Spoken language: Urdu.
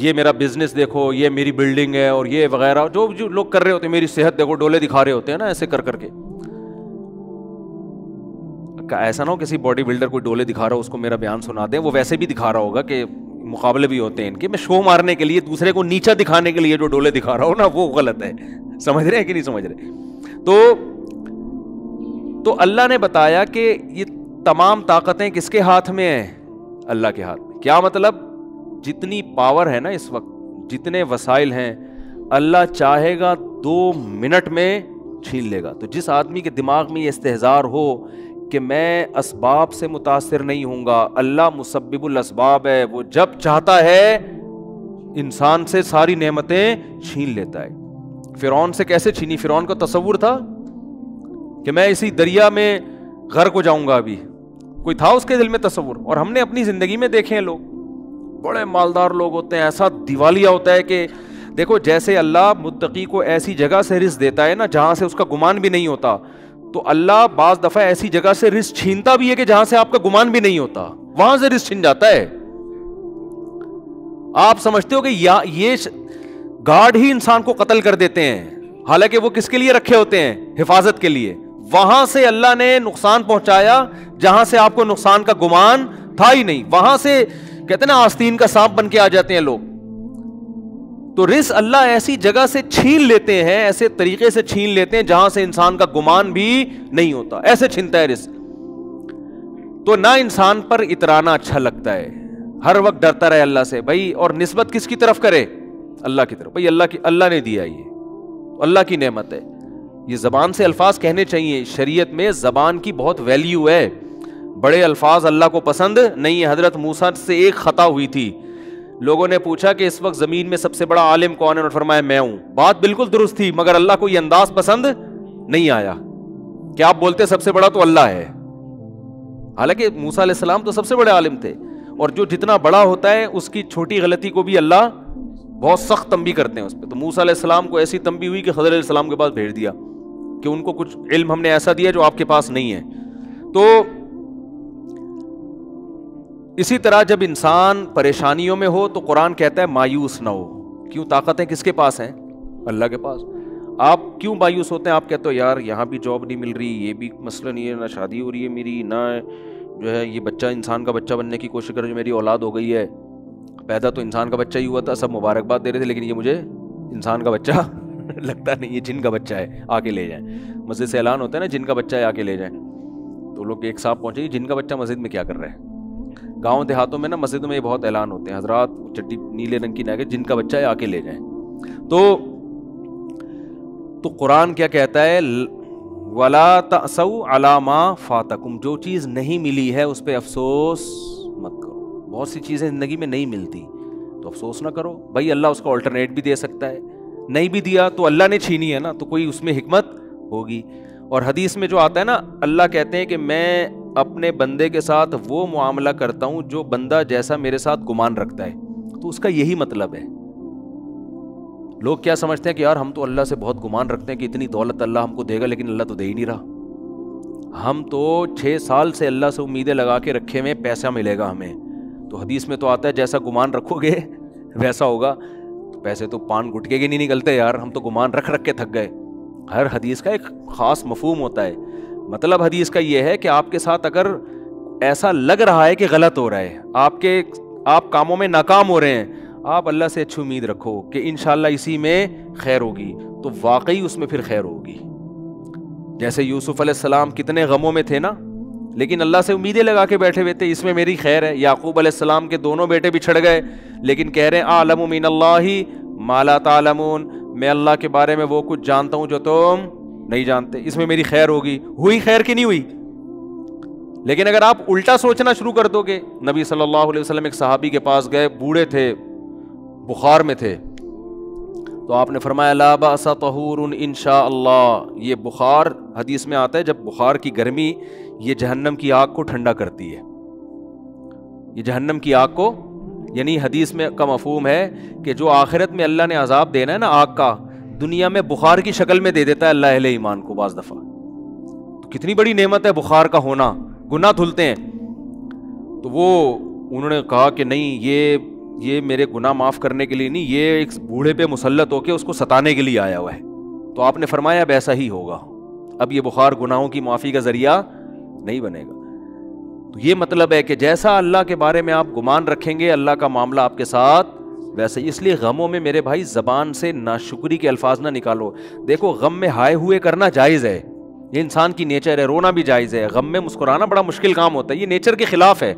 یہ میرا بزنس دیکھو، یہ میری بلڈنگ ہے، اور یہ وغیرہ جو لوگ کر رہے ہوتے ہیں، میری صحت دیکھو، ڈولے دکھا رہے ہوتے ہیں نا ایسے کر کر کے. ایسا نہ ہو کسی باڈی بلڈر کو ڈولے دکھا رہا ہو اس کو میرا بیان سنا دیں، وہ ویسے بھی دکھا رہا ہوگا کہ مقابلے بھی ہوتے ہیں ان کے، میں شو مارنے کے لیے، دوسرے کو نیچا دکھانے کے لیے جو ڈولے دکھا رہا ہو نا، وہ غلط ہے. سمجھ رہے ہیں کہ نہیں سمجھ رہے؟ تو اللہ نے بتایا کہ یہ تمام طاقتیں کس کے ہاتھ میں ہیں؟ اللہ کے ہاتھ میں. کیا مطلب؟ جتنی پاور ہے نا اس وقت، جتنے وسائل ہیں، اللہ چاہے گا 2 منٹ میں چھین لے گا. تو جس آدمی کے دماغ میں یہ استحضار ہو کہ میں اسباب سے متاثر نہیں ہوں گا، اللہ مسبب الاسباب ہے، وہ جب چاہتا ہے انسان سے ساری نعمتیں چھین لیتا ہے. فرعون سے کیسے چھینی؟ فرعون کا تصور تھا کہ میں اسی دریا میں غرق ہو جاؤں گا، ابھی کوئی تھا اس کے دل میں تصور؟ اور ہم نے اپنی زندگی میں دیکھے ہیں، لوگ بڑے مالدار لوگ ہوتے ہیں، ایسا دیوالیہ ہوتا ہے کہ دیکھو جیسے اللہ متقی کو ایسی جگہ سے رزق دیتا ہے نا جہاں سے اس کا گمان بھی نہیں ہوتا، تو اللہ بعض دفعہ ایسی جگہ سے رزق چھینتا بھی ہے کہ جہاں سے آپ کا گمان بھی نہیں ہوتا، وہاں سے رزق چھن جاتا ہے. آپ سمجھتے ہو کہ یہ گارڈ ہی انسان کو قتل کر دیتے ہیں، حالانکہ وہ کس کے لیے رکھے ہوتے ہیں؟ حفاظت کے لیے. وہاں سے اللہ نے نقصان پہنچایا جہاں سے آپ کو نقصان کا گمان تھا ہی نہیں، وہاں سے کہتے ہیں نا آستین کا سانپ بن کے آ جاتے ہیں لوگ. تو رزق اللہ ایسی جگہ سے چھین لیتے ہیں، ایسے طریقے سے چھین لیتے ہیں جہاں سے انسان کا گمان بھی نہیں ہوتا، ایسے چھنتا ہے رزق. تو نہ انسان پر اترانا اچھا لگتا ہے، ہر وقت ڈرتا رہے اللہ سے بھائی، اور نسبت کس کی طرف کرے؟ اللہ کی طرف. بھائی اللہ نے دیا، یہ اللہ کی نعمت ہے. یہ زبان سے الفاظ کہنے چاہیے، شریعت میں زبان کی بہت ویلیو ہے. بڑے الفاظ اللہ کو پسند نہیں ہے. حضرت موسیٰ سے ایک خطا ہوئی تھی، لوگوں نے پوچھا کہ اس وقت زمین میں سب سے بڑا عالم کون ہے؟ انہوں نے فرمایا میں ہوں. بات بالکل درست تھی، مگر اللہ کو یہ انداز پسند نہیں آیا کہ آپ بولتے سب سے بڑا تو اللہ ہے، حالانکہ موسیٰ علیہ السلام تو سب سے بڑے عالم تھے. اور جو جتنا بڑا ہوتا ہے اس کی چھوٹی غلطی کو بھی اللہ بہت سخت تنبیہ کرتے ہیں اس پہ. تو موسیٰ علیہ السلام کو ایسی تنبیہ ہوئی کہ خضر علیہ السلام کے پاس بھیج دیا کہ ان کو کچھ علم ہم نے ایسا دیا جو آپ کے پاس نہیں ہے. تو اسی طرح جب انسان پریشانیوں میں ہو تو قرآن کہتا ہے مایوس نہ ہو. کیوں؟ طاقتیں کس کے پاس ہیں؟ اللہ کے پاس. آپ کیوں مایوس ہوتے ہیں؟ آپ کہتے ہو یار یہاں بھی جاب نہیں مل رہی، یہ بھی مسئلہ نہیں ہے، نہ شادی ہو رہی ہے میری، نہ جو ہے یہ بچہ انسان کا بچہ بننے کی کوشش کر رہی ہے، میری اولاد ہو گئی ہے. پیدا تو انسان کا بچہ ہی ہوا تھا، سب مبارکباد دے رہے تھے، لیکن یہ مجھے انسان کا بچہ لگتا نہیں، یہ جن کا بچہ ہے، آ کے لے جائیں. مسجد سے اعلان ہوتا ہے نا جن کا بچہ ہے آ کے لے جائیں. تو لوگ ایک صاحب پہنچے، جن کا بچہ مسجد میں کیا کر رہا ہے؟ گاؤں دیہاتوں میں نا مسجدوں میں یہ بہت اعلان ہوتے ہیں، حضرات چٹی نیلے رنگ کی نہ کہ جن کا بچہ ہے آ کے لے جائیں. تو قرآن کیا کہتا ہے؟ وَلَا تَأْسَوْا عَلَىٰ مَا فَاتَكُمْ. جو چیز نہیں ملی ہے اس پہ افسوس مت کرو. بہت سی چیزیں زندگی میں نہیں ملتی تو افسوس نہ کرو. بھائی اللہ اس کا آلٹرنیٹ بھی دے سکتا ہے، نہیں بھی دیا تو اللہ نے چھینی ہے نا، تو کوئی اس میں حکمت ہوگی. اور حدیث میں جو آتا ہے نا، اللہ کہتے ہیں کہ میں اپنے بندے کے ساتھ وہ معاملہ کرتا ہوں جو بندہ جیسا میرے ساتھ گمان رکھتا ہے. تو اس کا یہی مطلب ہے. لوگ کیا سمجھتے ہیں کہ یار ہم تو اللہ سے بہت گمان رکھتے ہیں کہ اتنی دولت اللہ ہم کو دے گا، لیکن اللہ تو دے ہی نہیں رہا. ہم تو 6 سال سے اللہ سے امیدیں لگا کے رکھے ہوئے پیسہ ملے گا ہمیں. تو حدیث میں تو آتا ہے جیسا گمان رکھو گے ویسا ہوگا. تو پیسے تو پان گٹکے کے نہیں نکلتے یار، ہم تو گمان رکھ رکھ کے تھک گئے. ہر حدیث کا ایک خاص مفہوم ہوتا ہے. مطلب حدیث کا یہ ہے کہ آپ کے ساتھ اگر ایسا لگ رہا ہے کہ غلط ہو رہا ہے، آپ کاموں میں ناکام ہو رہے ہیں، آپ اللہ سے اچھی امید رکھو کہ انشاءاللہ اسی میں خیر ہوگی، تو واقعی اس میں پھر خیر ہوگی. جیسے یوسف علیہ السلام کتنے غموں میں تھے نا، لیکن اللہ سے امیدیں لگا کے بیٹھے ہوئے تھے، اس میں میری خیر ہے. یعقوب علیہ السلام کے دونوں بیٹے بچھڑ گئے، لیکن کہہ رہے ہیں اعلم من اللہ ما لا تعلمون، میں اللہ کے بارے میں وہ کچھ جانتا ہوں جو تم نہیں جانتے، اس میں میری خیر ہوگی. ہوئی خیر کی نہیں ہوئی؟ لیکن اگر آپ الٹا سوچنا شروع کر دو گے، نبی صلی اللہ علیہ وسلم ایک صحابی کے پاس گئے، بوڑھے تھے، بخار میں تھے، تو آپ نے فرمایا لا بأس طہور انشاء اللہ. یہ بخار حدیث میں آتا ہے جب بخار کی گرمی یہ جہنم کی آگ کو ٹھنڈا کرتی ہے. یہ جہنم کی آگ کو، یعنی حدیث میں کا مفہوم ہے کہ جو آخرت میں اللہ نے عذاب دینا ہے نا آگ کا، دنیا میں بخار کی شکل میں دے دیتا ہے اللہ اہل ایمان کو بعض دفعہ. تو کتنی بڑی نعمت ہے بخار کا ہونا، گناہ دھلتے ہیں. تو وہ انہوں نے کہا کہ نہیں، یہ یہ میرے گناہ معاف کرنے کے لیے نہیں، یہ ایک بوڑھے پہ مسلط ہو کے اس کو ستانے کے لیے آیا ہوا ہے. تو آپ نے فرمایا اب ایسا ہی ہوگا، اب یہ بخار گناہوں کی معافی کا ذریعہ نہیں بنے گا. تو یہ مطلب ہے کہ جیسا اللہ کے بارے میں آپ گمان رکھیں گے اللہ کا معاملہ آپ کے ساتھ ویسے. اس لیے غموں میں میرے بھائی زبان سے ناشکری کے الفاظ نہ نکالو. دیکھو غم میں ہائے ہوئے کرنا جائز ہے، یہ انسان کی نیچر ہے، رونا بھی جائز ہے. غم میں مسکرانا بڑا مشکل کام ہوتا ہے، یہ نیچر کے خلاف ہے.